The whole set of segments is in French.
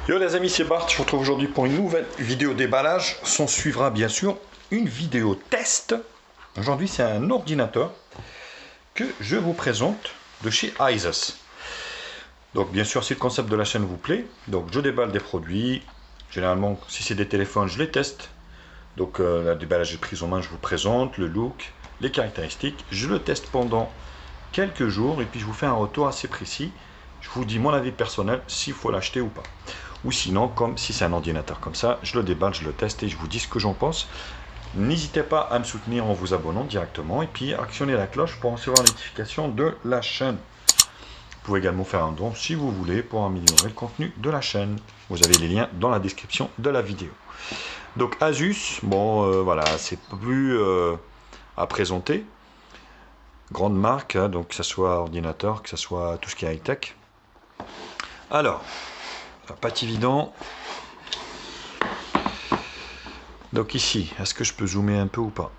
Yo les amis, c'est Bart, je vous retrouve aujourd'hui pour une nouvelle vidéo déballage. S'en suivra bien sûr une vidéo test. Aujourd'hui c'est un ordinateur que je vous présente de chez Asus. Donc bien sûr si le concept de la chaîne vous plaît, donc je déballe des produits. Généralement si c'est des téléphones je les teste. Donc le déballage est pris en main, je vous présente le look, les caractéristiques. Je le teste pendant quelques jours et puis je vous fais un retour assez précis. Je vous dis mon avis personnel s'il faut l'acheter ou pas. Ou sinon, comme si c'est un ordinateur comme ça, je le déballe, je le teste et je vous dis ce que j'en pense. N'hésitez pas à me soutenir en vous abonnant directement et puis actionnez la cloche pour recevoir les notifications de la chaîne. Vous pouvez également faire un don si vous voulez pour améliorer le contenu de la chaîne. Vous avez les liens dans la description de la vidéo. Donc Asus, bon voilà, c'est plus à présenter. Grande marque, hein, donc que ce soit ordinateur, que ce soit tout ce qui est high-tech. Alors, pas évident. Donc ici, est-ce que je peux zoomer un peu ou pas?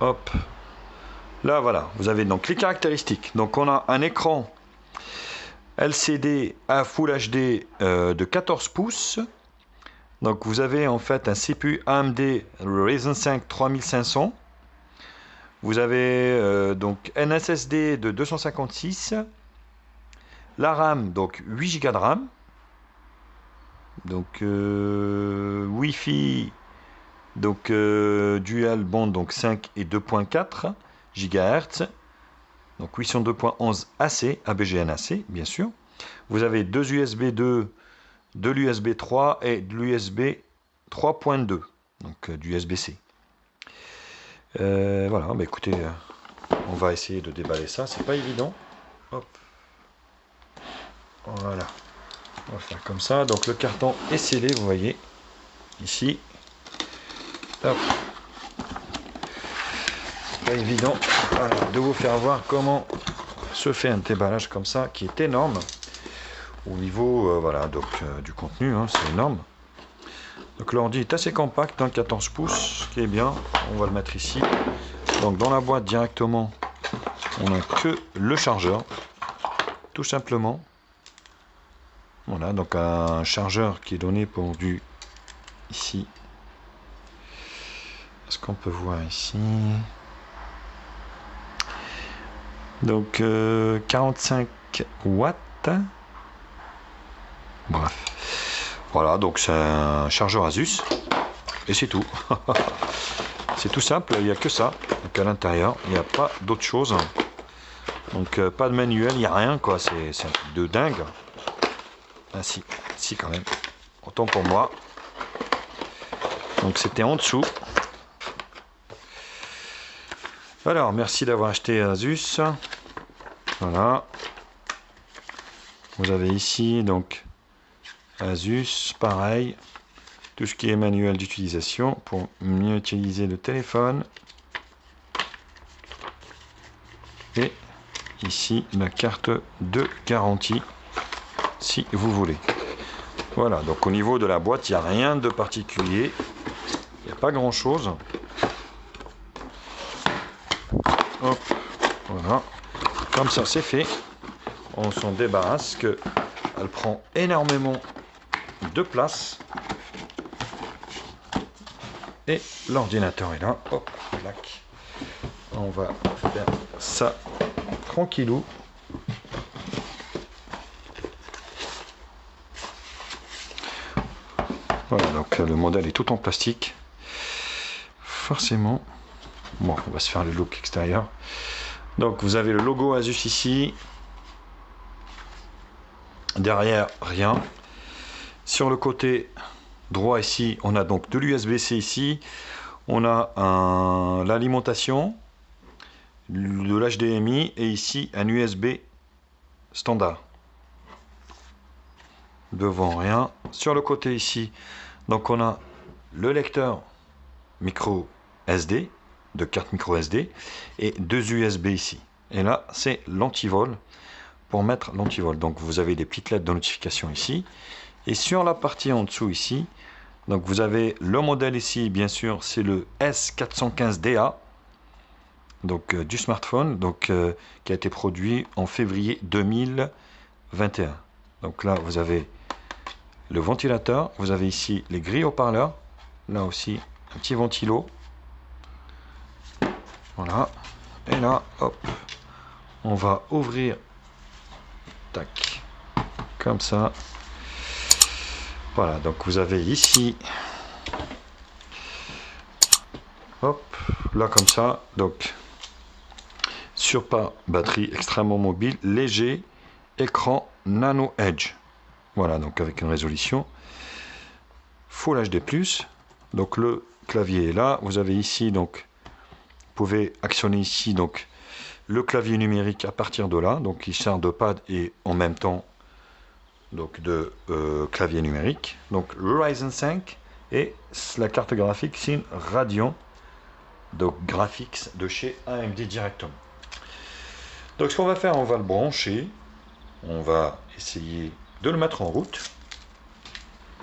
Hop. Là, voilà, vous avez donc les caractéristiques. Donc on a un écran LCD à Full HD de 14 pouces. Donc vous avez en fait un CPU AMD Ryzen 5 3500. Vous avez donc un SSD de 256. La RAM, donc 8 Go de RAM. Donc Wi-Fi, donc dual band, donc 5 et 2.4 GHz. Donc 802.11 AC, ABGN-AC, bien sûr. Vous avez deux USB 2, de l'USB 3 et de l'USB 3.2, donc du USB-C. Voilà, bah écoutez, on va essayer de déballer ça, c'est pas évident. Hop. Voilà. On va faire comme ça. Donc le carton est scellé, vous voyez, ici. Hop. Pas évident, voilà, de vous faire voir comment se fait un déballage comme ça, qui est énorme. Au niveau voilà, donc, du contenu, hein, c'est énorme. Donc l'ordi est assez compact, dans 14 pouces, ce qui est bien. On va le mettre ici. Donc dans la boîte directement, on n'a que le chargeur, tout simplement. Voilà, donc un chargeur qui est donné pour du ici. Est-ce qu'on peut voir ici? Donc 45 watts. Bref. Voilà, donc c'est un chargeur Asus. Et c'est tout. C'est tout simple, il n'y a que ça. Donc à l'intérieur, il n'y a pas d'autre chose. Donc pas de manuel, il n'y a rien, quoi. C'est un truc de dingue. Ah si quand même. Autant pour moi. Donc c'était en dessous. Alors merci d'avoir acheté Asus. Voilà. Vous avez ici donc Asus, pareil. Tout ce qui est manuel d'utilisation pour mieux utiliser le téléphone. Et ici la carte de garantie si vous voulez. Voilà, donc au niveau de la boîte, il n'y a rien de particulier. Il n'y a pas grand chose. Hop, voilà. Comme ça, c'est fait. On s'en débarrasse, que elle prend énormément de place. Et l'ordinateur est là. Hop, clac. On va faire ça tranquillou. Voilà, donc le modèle est tout en plastique. Forcément. Bon, on va se faire le look extérieur. Donc vous avez le logo Asus ici. Derrière, rien. Sur le côté droit ici, on a donc de l'USB-C ici. On a l'alimentation, de l'HDMI et ici un USB standard. Devant, rien. Sur le côté ici, donc on a le lecteur micro SD, de carte micro SD, et deux USB ici. Et là, c'est l'antivol, pour mettre l'antivol. Donc vous avez des petites lettres de notification ici. Et sur la partie en dessous ici, donc vous avez le modèle ici, bien sûr, c'est le S415DA, donc du smartphone, donc qui a été produit en février 2021. Donc là, vous avez le ventilateur. Vous avez ici les grilles haut-parleurs. Là aussi, un petit ventilo. Voilà. Et là, hop, on va ouvrir. Tac. Comme ça. Voilà, donc vous avez ici. Hop, là comme ça. Donc, surpas, batterie extrêmement mobile, léger, écran Nano Edge. Voilà, donc avec une résolution Full HD+. Donc le clavier est là. Vous avez ici, donc, vous pouvez actionner ici, donc, le clavier numérique à partir de là. Donc il sert de pad et en même temps donc de clavier numérique. Donc le Ryzen 5 et la carte graphique, c'est une Radeon. Donc Graphics de chez AMD directement. Donc ce qu'on va faire, on va le brancher. On va essayer de le mettre en route.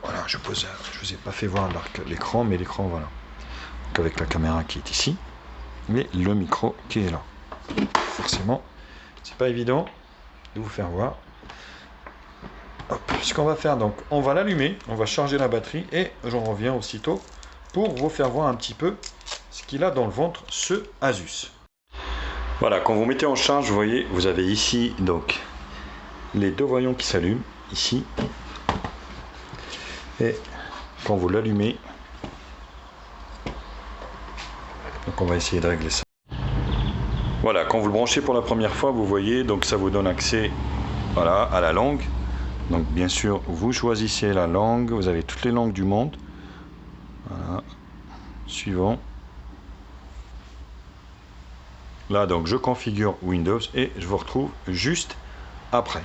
Voilà, je vous ai pas fait voir l'écran, mais l'écran, voilà. Donc avec la caméra qui est ici, mais le micro qui est là. Forcément, c'est pas évident de vous faire voir. Hop, ce qu'on va faire, donc, on va l'allumer, on va charger la batterie et j'en reviens aussitôt pour vous faire voir un petit peu ce qu'il a dans le ventre, ce Asus. Voilà, quand vous mettez en charge, vous voyez, vous avez ici donc les deux voyants qui s'allument ici. Et quand vous l'allumez, donc on va essayer de régler ça. Voilà, quand vous le branchez pour la première fois, vous voyez, donc ça vous donne accès, voilà, à la langue. Donc bien sûr, vous choisissez la langue, vous avez toutes les langues du monde. Voilà, suivant. Là donc je configure Windows et je vous retrouve juste après.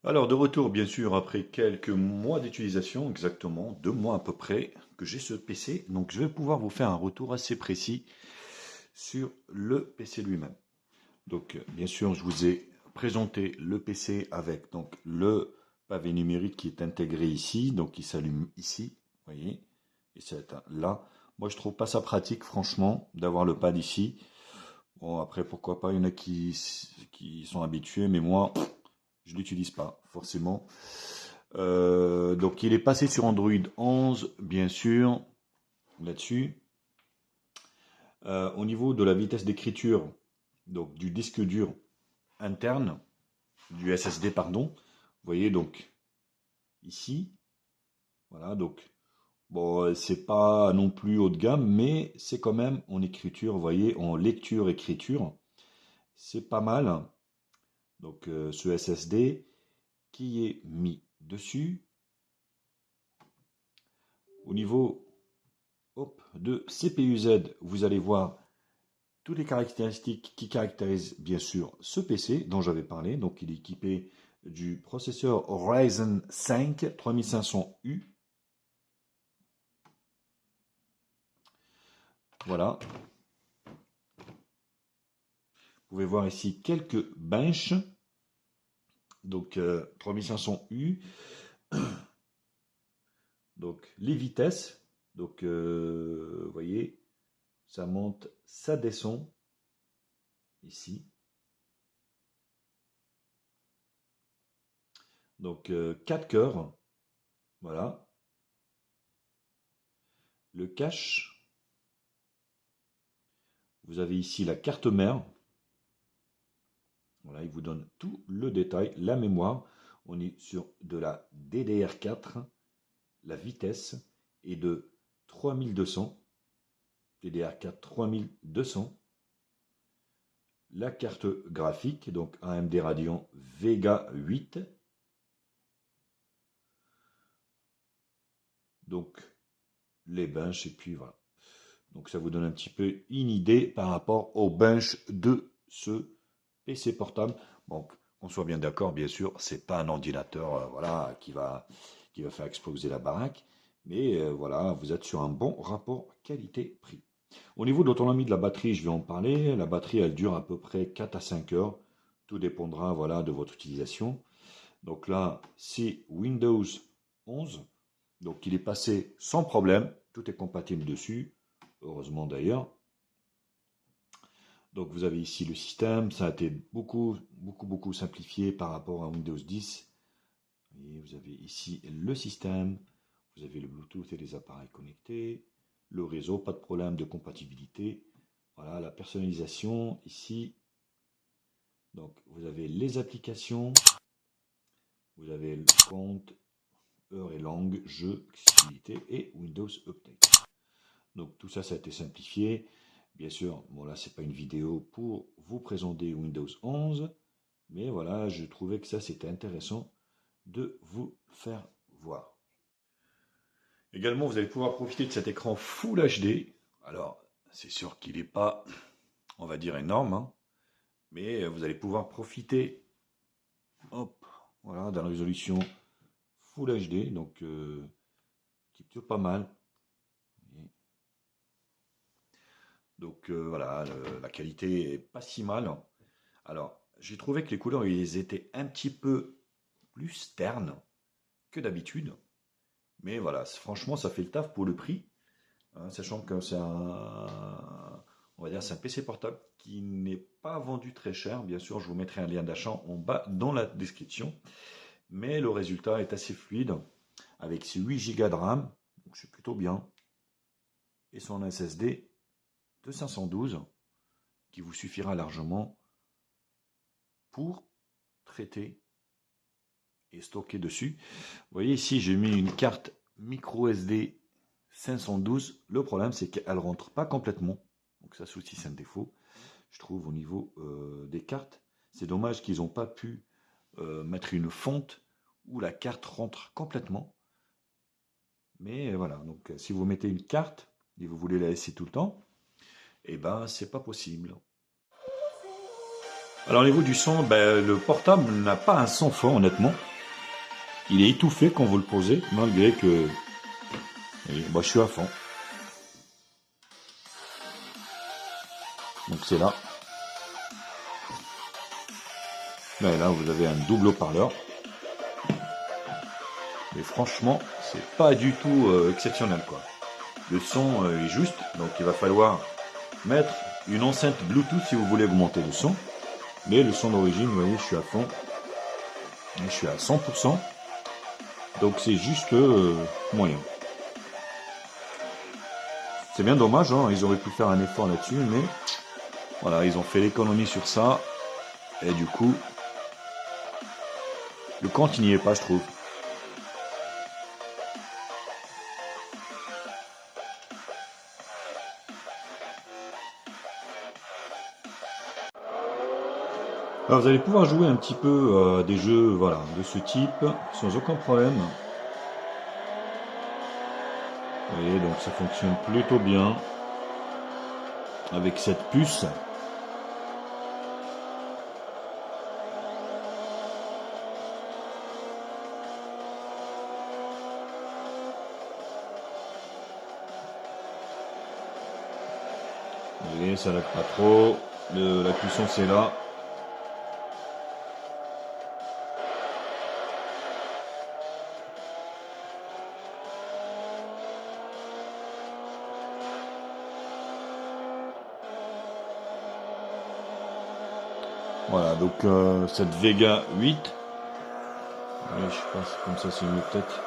Alors de retour bien sûr après quelques mois d'utilisation, exactement 2 mois à peu près que j'ai ce PC, donc je vais pouvoir vous faire un retour assez précis sur le PC lui-même. Donc bien sûr je vous ai présenté le PC avec donc le pavé numérique qui est intégré ici, donc il s'allume ici, vous voyez, et c'est là. Moi je trouve pas ça pratique franchement d'avoir le pad ici. Bon après pourquoi pas, il y en a qui sont habitués, mais moi je l'utilise pas forcément. Donc il est passé sur Android 11 bien sûr là-dessus. Au niveau de la vitesse d'écriture, donc du disque dur interne, du SSD pardon, vous voyez donc ici, voilà donc bon c'est pas non plus haut de gamme, mais c'est quand même en écriture, vous voyez, en lecture écriture, c'est pas mal. Donc ce SSD qui est mis dessus. Au niveau de CPU-Z, vous allez voir toutes les caractéristiques qui caractérisent bien sûr ce PC dont j'avais parlé. Donc il est équipé du processeur Ryzen 5 3500U. Voilà. Vous pouvez voir ici quelques benches. Donc 3500U. Donc les vitesses. Donc vous voyez, ça monte, ça descend ici. Donc 4 cœurs. Voilà. Le cache. Vous avez ici la carte mère. Voilà, il vous donne tout le détail. La mémoire, on est sur de la DDR4. La vitesse est de 3200. DDR4 3200. La carte graphique, donc AMD Radeon Vega 8. Donc les benches, et puis voilà. Donc ça vous donne un petit peu une idée par rapport aux benches de ce PC portable. Donc qu'on soit bien d'accord, bien sûr, c'est pas un ordinateur voilà, qui va faire exploser la baraque. Mais voilà, vous êtes sur un bon rapport qualité-prix. Au niveau de l'autonomie de la batterie, je vais en parler. La batterie, elle dure à peu près 4 à 5 heures. Tout dépendra voilà, de votre utilisation. Donc là, c'est Windows 11. Donc il est passé sans problème. Tout est compatible dessus. Heureusement d'ailleurs. Donc vous avez ici le système. Ça a été beaucoup simplifié par rapport à Windows 10. Et vous avez ici le système, vous avez le Bluetooth et les appareils connectés, le réseau, pas de problème de compatibilité. Voilà, la personnalisation ici. Donc, vous avez les applications, vous avez le compte, heure et langue, jeu, accessibilité et Windows Update. Donc, tout ça, ça a été simplifié. Bien sûr, bon là, c'est pas une vidéo pour vous présenter Windows 11, mais voilà, je trouvais que ça, c'était intéressant de vous faire voir. Également, vous allez pouvoir profiter de cet écran Full HD. Alors, c'est sûr qu'il n'est pas, on va dire, énorme, hein, mais vous allez pouvoir profiter, hop, voilà, dans la résolution Full HD, donc qui est plutôt pas mal. Donc voilà, la qualité est pas si mal. Alors, j'ai trouvé que les couleurs, ils étaient un petit peu plus ternes que d'habitude. Mais voilà, franchement, ça fait le taf pour le prix. Hein, sachant que c'est on va dire, c'est un PC portable qui n'est pas vendu très cher. Bien sûr, je vous mettrai un lien d'achat en bas dans la description. Mais le résultat est assez fluide avec ses 8 Go de RAM. Donc c'est plutôt bien. Et son SSD de 512 qui vous suffira largement pour traiter et stocker dessus. Vous voyez ici, j'ai mis une carte micro SD 512. Le problème, c'est qu'elle ne rentre pas complètement. Donc ça, c'est aussi un défaut, je trouve, au niveau des cartes. C'est dommage qu'ils n'ont pas pu mettre une fonte où la carte rentre complètement. Mais voilà, donc si vous mettez une carte et vous voulez la laisser tout le temps, eh ben, c'est pas possible. Alors au niveau du son, ben, le portable n'a pas un son fort, honnêtement. Il est étouffé quand vous le posez, malgré que je suis à fond. Donc c'est là. Là, vous avez un double haut-parleur. Mais franchement, c'est pas du tout exceptionnel, quoi. Le son est juste, donc il va falloir mettre une enceinte Bluetooth si vous voulez augmenter le son. Mais le son d'origine, vous voyez, je suis à fond. Je suis à 100%. Donc c'est juste moyen. C'est bien dommage, hein, ils auraient pu faire un effort là-dessus, mais voilà, ils ont fait l'économie sur ça. Et du coup, le compte n'y est pas, je trouve. Alors vous allez pouvoir jouer un petit peu à des jeux voilà, de ce type sans aucun problème. Vous voyez, donc ça fonctionne plutôt bien avec cette puce. Vous voyez, ça lag pas trop. La puissance est là. Voilà, donc cette Vega 8. Ouais, je sais pas, comme ça c'est mieux peut-être.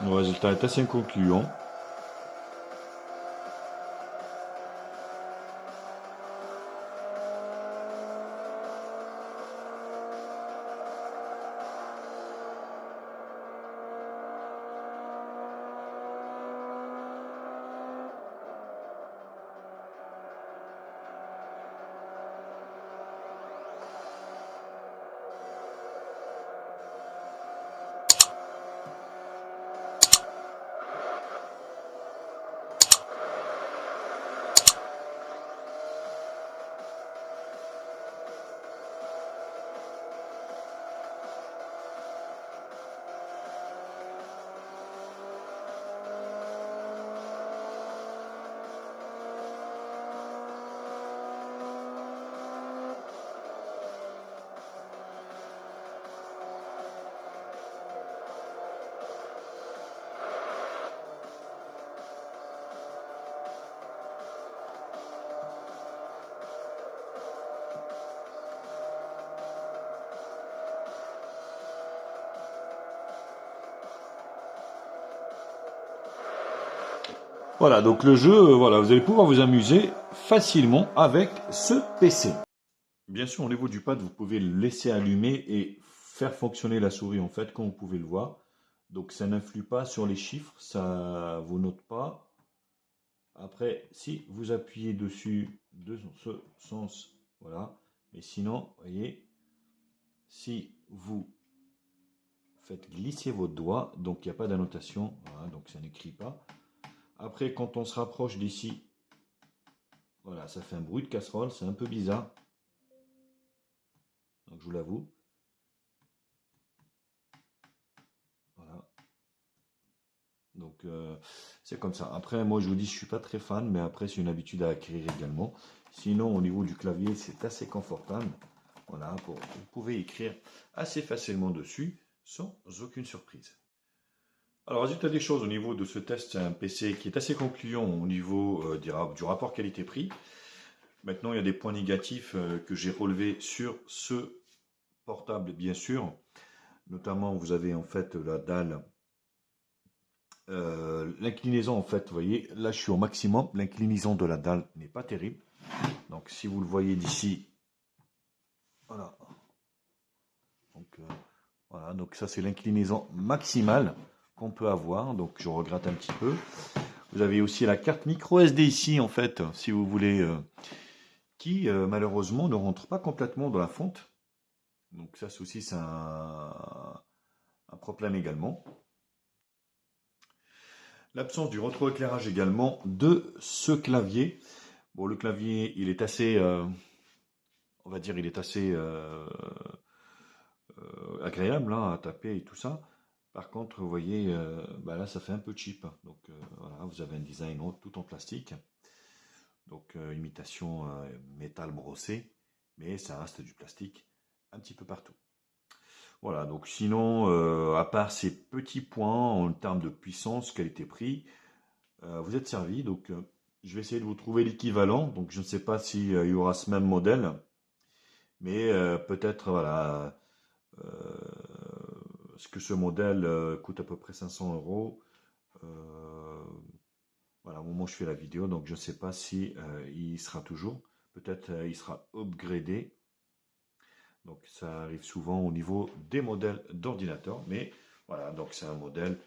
Le résultat est assez concluant. Voilà, donc le jeu, voilà, vous allez pouvoir vous amuser facilement avec ce PC. Bien sûr, au niveau du pad, vous pouvez le laisser allumer et faire fonctionner la souris, en fait, comme vous pouvez le voir. Donc ça n'influe pas sur les chiffres, ça vous note pas. Après, si vous appuyez dessus de ce sens, voilà. Mais sinon, vous voyez, si vous faites glisser votre doigt, donc il n'y a pas d'annotation, voilà, donc ça n'écrit pas. Après, quand on se rapproche d'ici, voilà, ça fait un bruit de casserole, c'est un peu bizarre. Donc je vous l'avoue. Voilà. Donc c'est comme ça. Après, moi je vous dis, je suis pas très fan, mais après c'est une habitude à acquérir également. Sinon, au niveau du clavier, c'est assez confortable. Voilà, vous pouvez écrire assez facilement dessus, sans aucune surprise. Alors, résultat des choses, au niveau de ce test, c'est un PC qui est assez concluant au niveau du rapport qualité-prix. Maintenant, il y a des points négatifs que j'ai relevés sur ce portable, bien sûr. Notamment, vous avez en fait la dalle, l'inclinaison en fait, vous voyez, là je suis au maximum, l'inclinaison de la dalle n'est pas terrible. Donc si vous le voyez d'ici, voilà. Voilà, donc ça c'est l'inclinaison maximale qu'on peut avoir, donc je regrette un petit peu. Vous avez aussi la carte micro SD ici en fait, si vous voulez, qui malheureusement ne rentre pas complètement dans la fonte. Donc ça aussi c'est un problème également. L'absence du rétroéclairage également de ce clavier. Bon, le clavier, il est assez, on va dire, il est assez agréable hein, à taper et tout ça. Par contre, vous voyez, bah là, ça fait un peu cheap. Donc voilà, vous avez un design tout en plastique. Donc imitation métal brossé, mais ça reste du plastique un petit peu partout. Voilà, donc sinon, à part ces petits points en termes de puissance, qualité-prix, vous êtes servi. Donc je vais essayer de vous trouver l'équivalent. Donc je ne sais pas s'il y aura ce même modèle, mais peut-être, voilà, ce que ce modèle coûte à peu près 500 euros. Voilà, au moment où je fais la vidéo, donc je ne sais pas si il sera toujours. Peut-être il sera upgradé. Donc ça arrive souvent au niveau des modèles d'ordinateur, mais voilà, donc c'est un modèle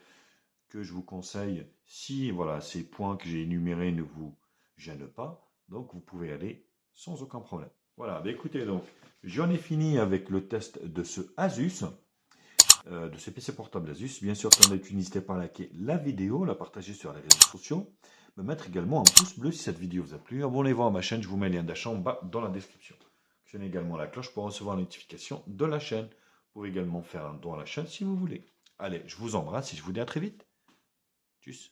que je vous conseille si voilà, ces points que j'ai énumérés ne vous gênent pas. Donc vous pouvez aller sans aucun problème. Voilà, bah écoutez, donc j'en ai fini avec le test de ce Asus, de ce PC portable Asus. Bien sûr, comme d'habitude, n'hésitez pas à liker la vidéo, la partager sur les réseaux sociaux, me mettre également un pouce bleu si cette vidéo vous a plu. Abonnez-vous à ma chaîne, je vous mets le lien d'achat en bas dans la description. Actionnez également la cloche pour recevoir la notification de la chaîne. Vous pouvez également faire un don à la chaîne si vous voulez. Allez, je vous embrasse et je vous dis à très vite. Tchuss.